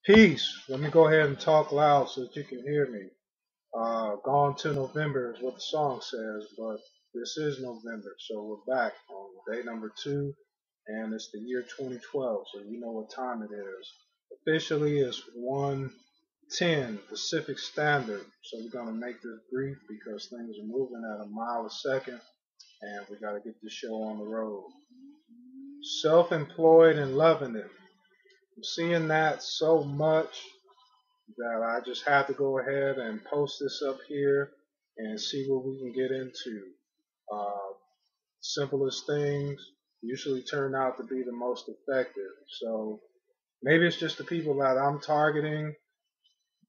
Peace. Let me go ahead and talk loud so that you can hear me. Gone to November is what the song says, but this is November, so we're back on day number 2, and it's the year 2012, so you know what time it is. Officially, it's 1:10 Pacific Standard, so we're gonna make this brief because things are moving at a mile a second, and we gotta get this show on the road. Self-employed and loving it. I'm seeing that so much that I just had to go ahead and post this up here and see what we can get into. Uh, Simplest things usually turn out to be the most effective. So maybe it's just the people that I'm targeting,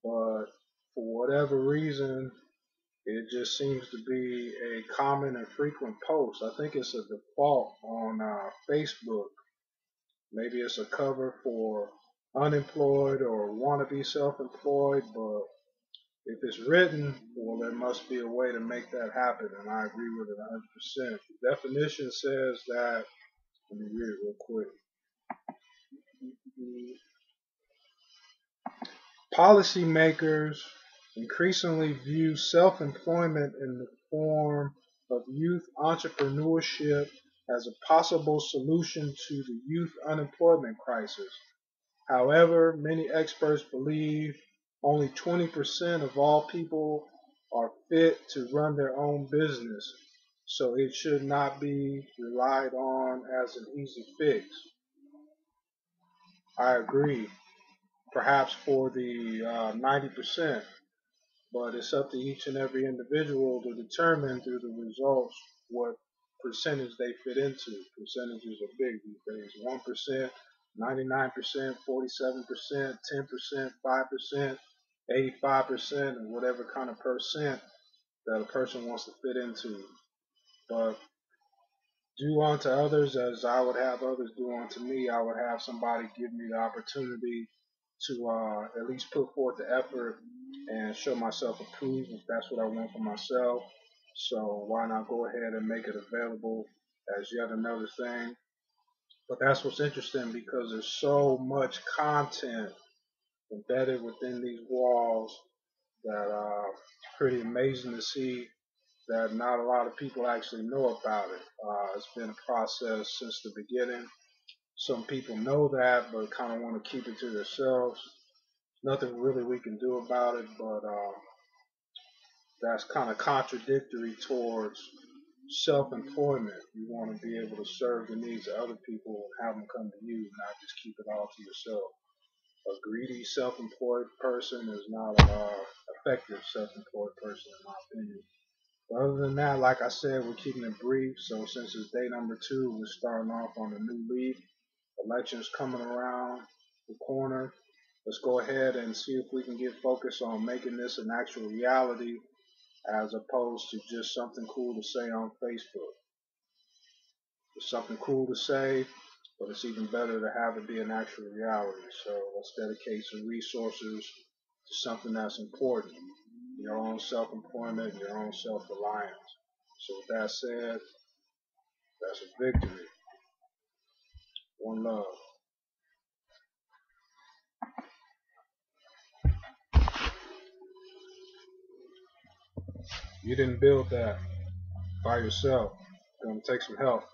but for whatever reason, it just seems to be a common and frequent post. I think it's a default on Facebook. Maybe it's a cover for unemployed or want to be self-employed, but if it's written, well, there must be a way to make that happen, and I agree with it 100%. The definition says that, let me read it real quick. Policymakers increasingly view self-employment in the form of youth entrepreneurship as a possible solution to the youth unemployment crisis. However, many experts believe only 20% of all people are fit to run their own business, so it should not be relied on as an easy fix. I agree, perhaps for the 90%, but it's up to each and every individual to determine through the results what percentage they fit into. Percentages are big these days. 1%, 99%, 47%, 10%, 5%, 85%, and whatever kind of percent that a person wants to fit into. But do unto others as I would have others do unto me. I would have somebody give me the opportunity to at least put forth the effort and show myself approved if that's what I want for myself. So why not go ahead and make it available as yet another thing? But that's what's interesting because there's so much content embedded within these walls that pretty amazing to see that not a lot of people actually know about it. It's been a process since the beginning. Some people know that, but kind of want to keep it to themselves. Nothing really we can do about it, but that's kind of contradictory towards self-employment. You want to be able to serve the needs of other people and have them come to you, not just keep it all to yourself. A greedy self-employed person is not an effective self-employed person, in my opinion. But other than that, like I said, we're keeping it brief. So since it's day number 2, we're starting off on a new leaf. Elections coming around the corner. Let's go ahead and see if we can get focused on making this an actual reality as opposed to just something cool to say on Facebook. It's something cool to say, but it's even better to have it be an actual reality. So let's dedicate some resources to something that's important. Your own self-employment, your own self-reliance. So with that said, that's a victory. One love. You didn't build that by yourself. It's going to take some help.